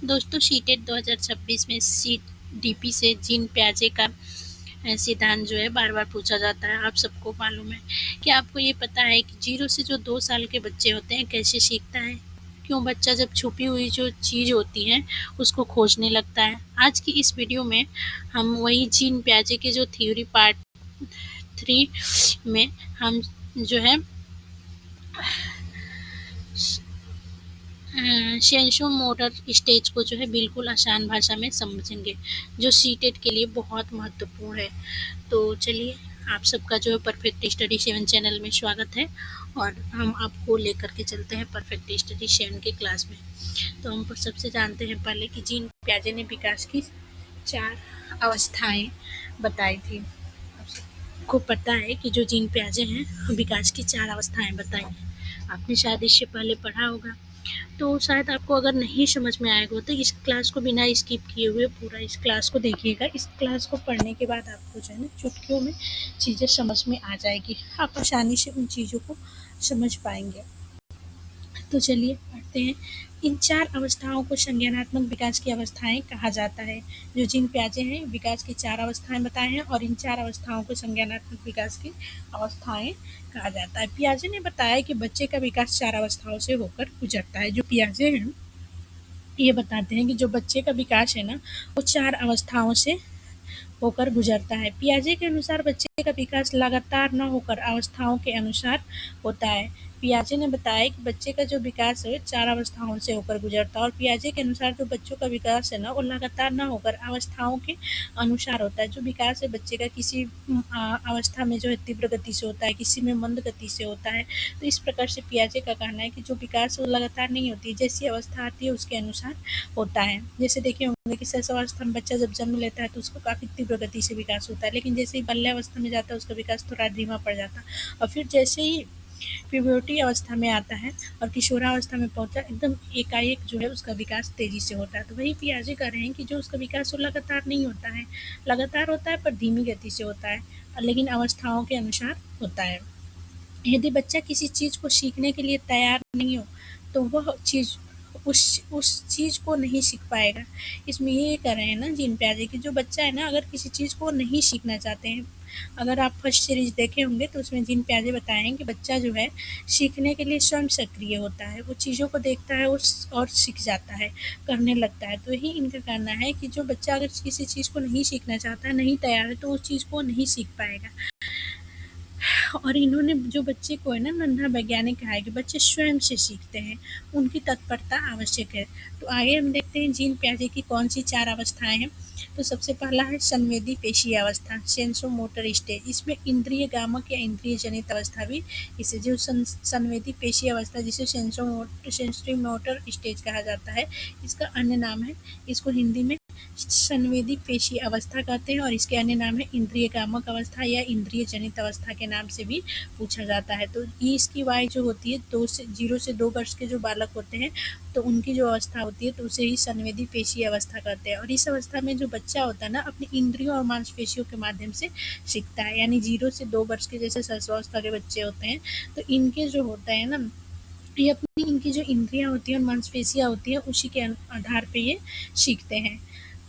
दोस्तों शीटेट 2026 में डीपी से जीन प्याजे का सिद्धांत जो है बार बार पूछा जाता है। आप सबको मालूम है। क्या आपको ये पता है कि 0 से जो 2 साल के बच्चे होते हैं कैसे सीखता है? क्यों बच्चा जब छुपी हुई जो चीज़ होती है उसको खोजने लगता है? आज की इस वीडियो में हम वही जीन प्याजे के जो थ्योरी पार्ट 3 में हम जो है सेंसो मोटर स्टेज को जो है बिल्कुल आसान भाषा में समझेंगे, जो सीटेट के लिए बहुत महत्वपूर्ण है। तो चलिए, आप सबका जो है परफेक्ट स्टडी 7 चैनल में स्वागत है और हम आपको लेकर के चलते हैं परफेक्ट स्टडी 7 के क्लास में। तो हम सबसे जानते हैं पहले कि जीन प्याजे ने विकास की 4 अवस्थाएं बताई थी। आपको पता है कि जो जीन प्याजे हैं विकास की 4 अवस्थाएं बताई हैं। आपने शायद इससे पहले पढ़ा होगा। तो शायद आपको अगर नहीं समझ में आएगा तो इस क्लास को बिना स्किप किए हुए पूरा इस क्लास को देखिएगा। इस क्लास को पढ़ने के बाद आपको जो है ना चुटकियों में चीज़ें समझ में आ जाएगी। आप आसानी से उन चीज़ों को समझ पाएंगे। तो चलिए पढ़ते हैं। इन 4 अवस्थाओं को संज्ञानात्मक विकास की अवस्थाएं कहा जाता है। जो जीन प्याजे हैं विकास की 4 अवस्थाएं बताए हैं और इन 4 अवस्थाओं को संज्ञानात्मक विकास की अवस्थाएं कहा जाता है। पियाजे ने बताया कि बच्चे का विकास 4 अवस्थाओं से होकर गुजरता है। जो पियाजे हैं ये बताते हैं कि जो बच्चे का विकास है ना वो 4 अवस्थाओं से होकर गुजरता है। पियाजे के अनुसार बच्चे का विकास लगातार न होकर अवस्थाओं के अनुसार होता है। पियाजे ने बताया कि बच्चे का जो विकास है 4 अवस्थाओं से होकर गुजरता है और पियाजे के अनुसार जो बच्चों का विकास है ना वो लगातार न होकर अवस्थाओं के अनुसार होता है। जो विकास है बच्चे का किसी अवस्था में जो है तीव्र गति से होता है, किसी में मंद गति से होता है। तो इस प्रकार से पियाजे का कहना है कि जो विकास वो लगातार नहीं होती, जैसी अवस्था आती है उसके अनुसार होता है। जैसे देखिए होंगे कि शैशवावस्था में बच्चा जब जन्म लेता है तो उसको काफ़ी तीव्र गति से विकास होता है, लेकिन जैसे ही बाल्यावस्था में जाता है उसका विकास थोड़ा धीमा पड़ जाता है और फिर जैसे ही प्यूबर्टी अवस्था में आता है और किशोरावस्था में पहुंचा एकदम एकाएक जो है उसका विकास तेजी से होता है। तो वही पियाजे कह रहे हैं कि जो उसका विकास वो लगातार नहीं होता है, लगातार होता है पर धीमी गति से होता है, लेकिन अवस्थाओं के अनुसार होता है। यदि बच्चा किसी चीज़ को सीखने के लिए तैयार नहीं हो तो वह चीज़ उस चीज़ को नहीं सीख पाएगा। इसमें ये कह रहे हैं ना जीन प्याजे कि जो बच्चा है ना अगर किसी चीज़ को नहीं सीखना चाहते हैं, अगर आप फर्स्ट सीरीज देखे होंगे तो उसमें जीन प्याजे बताए हैं कि बच्चा जो है सीखने के लिए स्वयं सक्रिय होता है, वो चीज़ों को देखता है और सीख जाता है, करने लगता है। तो यही इनका कहना है कि जो बच्चा अगर किसी चीज़ को नहीं सीखना चाहता है, नहीं तैयार है, तो उस चीज़ को नहीं सीख पाएगा। और इन्होंने जो बच्चे को है ना नन्हा वैज्ञानिक कहा है कि बच्चे स्वयं से सीखते हैं, उनकी तत्परता आवश्यक है। तो आगे हम देखते हैं जीन प्याजे की कौन सी 4 अवस्थाएं हैं। तो सबसे पहला है संवेदी पेशीय अवस्था, सेंसो मोटर स्टेज। इसमें इंद्रिय गामक या इंद्रिय जनित अवस्था भी इसे जो संवेदी पेशीय अवस्था जिसे सेंसरी मोटर स्टेज कहा जाता है, इसका अन्य नाम है, इसको हिंदी में संवेदी पेशीय अवस्था कहते हैं और इसके अन्य नाम है इंद्रिय कामक अवस्था या इंद्रिय जनित अवस्था के नाम से भी पूछा जाता है। तो इसकी वाय जो होती है 0 से 2 वर्ष के जो बालक होते हैं तो उनकी जो अवस्था होती है तो उसे ही संवेदी पेशीय अवस्था कहते हैं। और इस अवस्था में जो बच्चा होता है ना अपनी इंद्रियों और मांसपेशियों के माध्यम से सीखता है। यानी 0 से 2 वर्ष के जैसे शैशवावस्था के बच्चे होते हैं तो इनके जो होता है ना ये अपनी इनकी जो इंद्रियां होती हैं और मांसपेशियां होती हैं उसी के आधार पे ये सीखते हैं।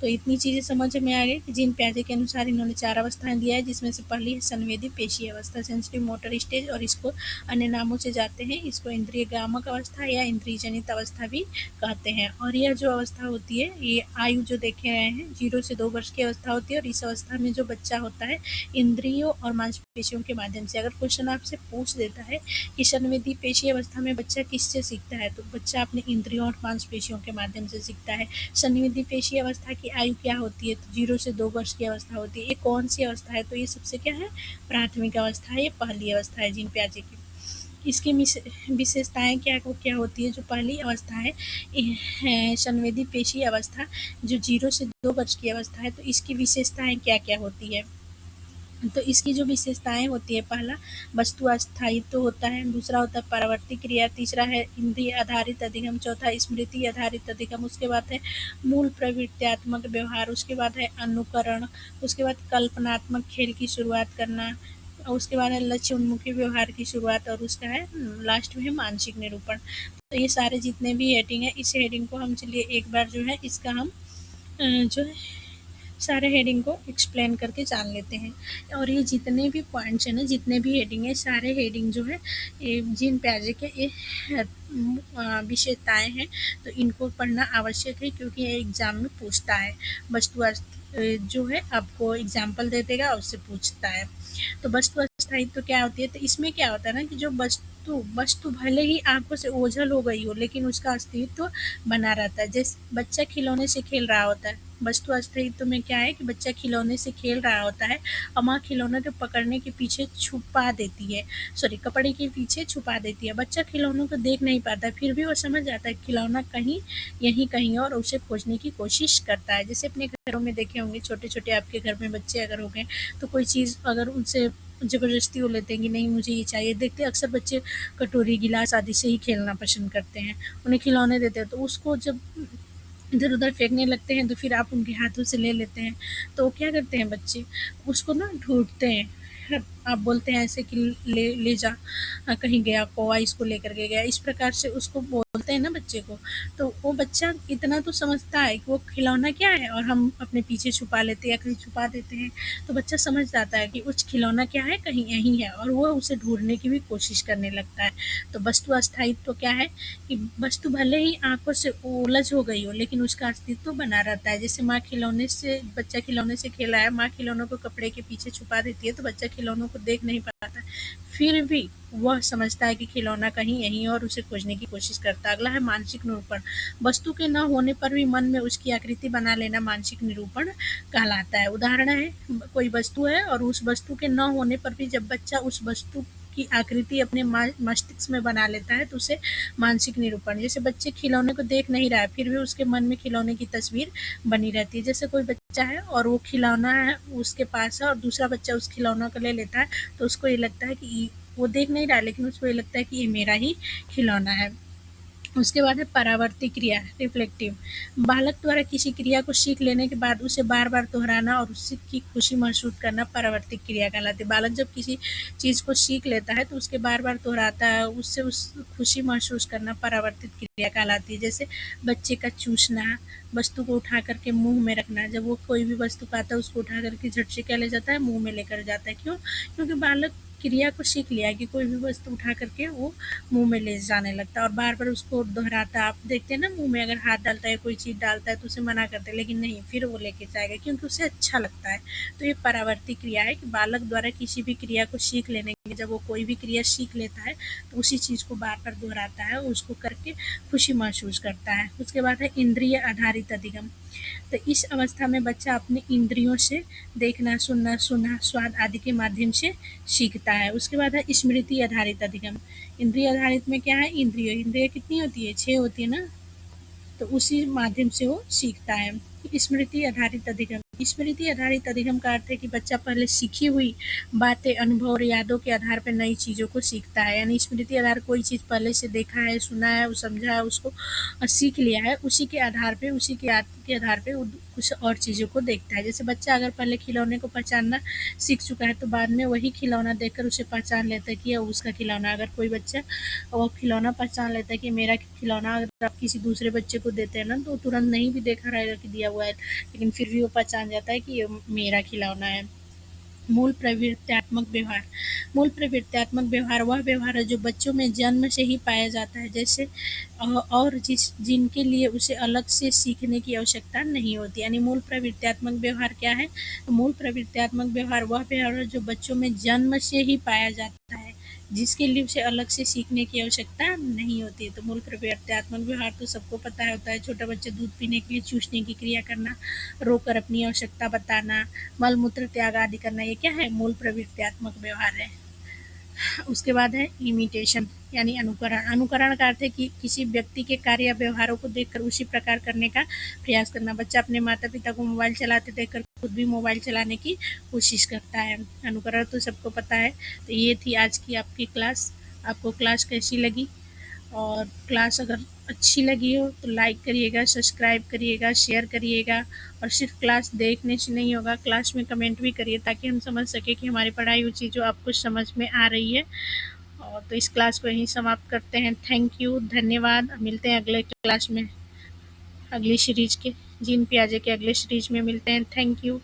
तो इतनी चीज़ें समझ में आ गई कि जीन प्याजे के अनुसार इन्होंने 4 अवस्थाएं दिया है, जिसमें से पहली है संवेदी पेशीय अवस्था, सेंसिटिव मोटर स्टेज, और इसको अन्य नामों से जाते हैं, इसको इंद्रिय गामक अवस्था या इंद्रिय जनित अवस्था भी कहते हैं। और यह जो अवस्था होती है ये आयु जो देखे रहे हैं 0 से 2 वर्ष की अवस्था होती है और इस अवस्था में जो बच्चा होता है इंद्रियों और मांसपेशियों के माध्यम से, अगर क्वेश्चन आपसे पूछ देता है कि संवेदी पेशीय अवस्था में बच्चा किससे सीखता है तो बच्चा अपने इंद्रियों और मांसपेशियों के माध्यम से सीखता है। संवेदी पेशीय अवस्था की आयु क्या होती है तो 0 से 2 वर्ष की अवस्था होती है। ये कौन सी अवस्था है तो ये सबसे क्या है प्राथमिक अवस्था है, ये पहली अवस्था है जीन प्याजे की। इसकी विशेषताएं क्या क्या होती है। जो पहली अवस्था है संवेदी पेशीय अवस्था जो 0 से 2 वर्ष की अवस्था है तो इसकी विशेषताएं क्या क्या होती है। तो इसकी जो विशेषताएं होती है, पहला वस्तु अस्थायित्व होता है, दूसरा होता है परावर्ती क्रिया, तीसरा है इंद्रिय आधारित अधिगम, चौथा स्मृति आधारित अधिगम, उसके बाद है मूल प्रवृत्त्यात्मक व्यवहार, उसके बाद है अनुकरण, उसके बाद कल्पनात्मक खेल की शुरुआत करना, और उसके बाद है लक्ष्य उन्मुखी व्यवहार की शुरुआत, और उसका है लास्ट में है मानसिक निरूपण। तो ये सारे जितने भी हेडिंग है, इस हेडिंग को हम चलिए एक बार जो है इसका हम जो है सारे हेडिंग को एक्सप्लेन करके जान लेते हैं। और ये जितने भी पॉइंट्स हैं ना, जितने भी हेडिंग है, सारे हेडिंग जो है ये जिन प्याजे के ये विशेषताएं हैं, तो इनको पढ़ना आवश्यक है, क्योंकि ये एग्जाम में पूछता है। वस्तु जो है आपको एग्जाम्पल दे देगा, उससे पूछता है। तो वस्तु अस्थायित्व क्या होती है? तो इसमें क्या होता है ना कि जो वस्तु वस्तु भले ही आंखों से ओझल हो गई हो, लेकिन उसका अस्तित्व बना रहता है। जैसे बच्चा खिलौने से खेल रहा होता है, वस्तु अस्तित्व में क्या है कि बच्चा खिलौने से खेल रहा होता है और माँ खिलौने को पकड़ने के पीछे छुपा देती है, सॉरी कपड़े के पीछे छुपा देती है। बच्चा खिलौनों को देख नहीं पाता, फिर भी वो समझ जाता है खिलौना कहीं यहीं कहीं और उसे खोजने की कोशिश करता है। जैसे अपने घरों में देखे होंगे, छोटे छोटे आपके घर में बच्चे अगर हो गए, तो कोई चीज़ अगर उनसे ज़बरदस्ती वो लेते हैं कि नहीं मुझे ये चाहिए, देखते हैं अक्सर बच्चे कटोरी गिलास आदि से ही खेलना पसंद करते हैं, उन्हें खिलौने देते हैं तो उसको जब इधर उधर फेंकने लगते हैं, तो फिर आप उनके हाथों से ले लेते हैं। तो वो क्या करते हैं बच्चे, उसको ना ढूंढते हैं। आप बोलते हैं ऐसे कि ले ले जा, कहीं गया कौवा इसको लेकर के गया, इस प्रकार से उसको बोलते हैं ना बच्चे को। तो वो बच्चा इतना तो समझता है कि वो खिलौना क्या है, और हम अपने पीछे छुपा लेते हैं या कहीं छुपा देते हैं। तो बच्चा समझ जाता है कि उस खिलौना क्या है, कहीं यहीं है, और वो उसे ढूंढने की भी कोशिश करने लगता है। तो वस्तु अस्थायित्व क्या है कि वस्तु भले ही आंखों से उलझ हो गई हो, लेकिन उसका अस्तित्व बना रहता है। जैसे माँ खिलौने से बच्चा खिलौने से खेला है, माँ खिलौनों को कपड़े के पीछे छुपा देती है, तो बच्चा खिलौनों को देख नहीं पाता, फिर भी वह समझता है कि खिलौना कहीं यहीं और उसे खोजने की कोशिश करता है। अगला है मानसिक निरूपण। वस्तु के न होने पर भी मन में उसकी आकृति बना लेना मानसिक निरूपण कहलाता है। उदाहरण है, कोई वस्तु है और उस वस्तु के न होने पर भी जब बच्चा उस वस्तु की आकृति अपने मस्तिष्क में बना लेता है, तो उसे मानसिक निरूपण। जैसे बच्चे खिलौने को देख नहीं रहा है, फिर भी उसके मन में खिलौने की तस्वीर बनी रहती है। जैसे कोई बच्चा है और वो खिलौना है उसके पास है, और दूसरा बच्चा उस खिलौना को ले लेता है, तो उसको ये लगता है कि वो देख नहीं रहा, लेकिन उसको ये लगता है कि ये मेरा ही खिलौना है। उसके बाद है परावर्ती क्रिया, रिफ्लेक्टिव। बालक द्वारा किसी क्रिया को सीख लेने के बाद उसे बार बार दोहराना और उसकी खुशी महसूस करना परावर्तिक क्रिया कहलाती है। बालक जब किसी चीज़ को सीख लेता है, तो उसके बार बार दोहराता है, उससे उस खुशी महसूस करना परावर्तित क्रिया कहलाती है। जैसे बच्चे का चूसना, वस्तु को उठा करके मुंह में रखना। जब वो कोई भी वस्तु पाता है, उसको उठा करके झट से क्या ले जाता है, मुंह में लेकर जाता है। क्यों? क्योंकि बालक क्रिया को सीख लिया कि कोई भी वस्तु उठा करके वो मुंह में ले जाने लगता है, और बार बार उसको दोहराता है। आप देखते हैं ना, मुंह में अगर हाथ डालता है, कोई चीज़ डालता है, तो उसे मना करते हैं, लेकिन नहीं, फिर वो लेके जाएगा क्योंकि उसे अच्छा लगता है। तो ये परावर्ती क्रिया है कि बालक द्वारा किसी भी क्रिया को सीख लेने के, जब वो कोई भी क्रिया सीख लेता है, तो उसी चीज़ को बार बार दोहराता है, उसको करके खुशी महसूस करता है। उसके बाद है इंद्रिय आधारित अधिगम। तो इस अवस्था में बच्चा अपने इंद्रियों से देखना, सुनना, स्वाद आदि के माध्यम से सीखता है। उसके बाद है स्मृति आधारित अधिगम। इंद्रिय आधारित में क्या है, इंद्रिय कितनी होती है, 6 होती है ना, तो उसी माध्यम से वो सीखता है। स्मृति आधारित अधिगम। स्मृति आधारित अधिगम का अर्थ है कि बच्चा पहले सीखी हुई बातें, अनुभव और यादों के आधार पर नई चीज़ों को सीखता है। यानी स्मृति आधार, कोई चीज़ पहले से देखा है, सुना है, समझा है, उसको सीख लिया है, उसी के आधार पे, उसी के याद के आधार पे कुछ और चीज़ों को देखता है। जैसे बच्चा अगर पहले खिलौने को पहचानना सीख चुका है, तो बाद में वही खिलौना देखकर उसे पहचान लेता है कि यह उसका खिलौना। अगर कोई बच्चा वो खिलौना पहचान लेता है कि मेरा खिलौना, अगर आप किसी दूसरे बच्चे को देते हैं ना, तो तुरंत नहीं भी देखा रहेगा कि दिया हुआ है, लेकिन फिर भी वो पहचान जाता है कि ये मेरा खिलौना है। मूल प्रवृत्त्यात्मक व्यवहार। मूल प्रवृत्त्यात्मक व्यवहार वह व्यवहार है जो बच्चों में जन्म से ही पाया जाता है, जैसे और जिनके लिए उसे अलग से सीखने की आवश्यकता नहीं होती। यानी मूल प्रवृत्त्यात्मक व्यवहार क्या है? तो मूल प्रवृत्त्यात्मक व्यवहार वह व्यवहार है जो बच्चों में जन्म से ही पाया जाता है, जिसके लिए उसे अलग से सीखने की आवश्यकता नहीं होती। तो मूल प्रवृत्त्यात्मक व्यवहार तो सबको पता होता है, छोटा बच्चा दूध पीने के लिए चूसने की क्रिया करना, रोककर अपनी आवश्यकता बताना, मल मूत्र त्याग आदि करना, ये क्या है, मूल प्रवृत्त्यात्मक व्यवहार है। उसके बाद है इमिटेशन, यानी अनुकरण। अनुकरण का अर्थ है कि किसी व्यक्ति के कार्य या व्यवहारों को देखकर उसी प्रकार करने का प्रयास करना। बच्चा अपने माता पिता को मोबाइल चलाते देखकर खुद भी मोबाइल चलाने की कोशिश करता है। अनुकरण तो सबको पता है। तो ये थी आज की आपकी क्लास। आपको क्लास कैसी लगी? और क्लास अगर अच्छी लगी हो तो लाइक करिएगा, सब्सक्राइब करिएगा, शेयर करिएगा। और सिर्फ क्लास देखने से नहीं होगा, क्लास में कमेंट भी करिए ताकि हम समझ सकें कि हमारी पढ़ाई हुई चीज़ जो आपको समझ में आ रही है। और तो इस क्लास को यहीं समाप्त करते हैं। थैंक यू, धन्यवाद। मिलते हैं अगले क्लास में, अगली सीरीज के, जीन पियाजे के अगले सीरीज में मिलते हैं। Thank you.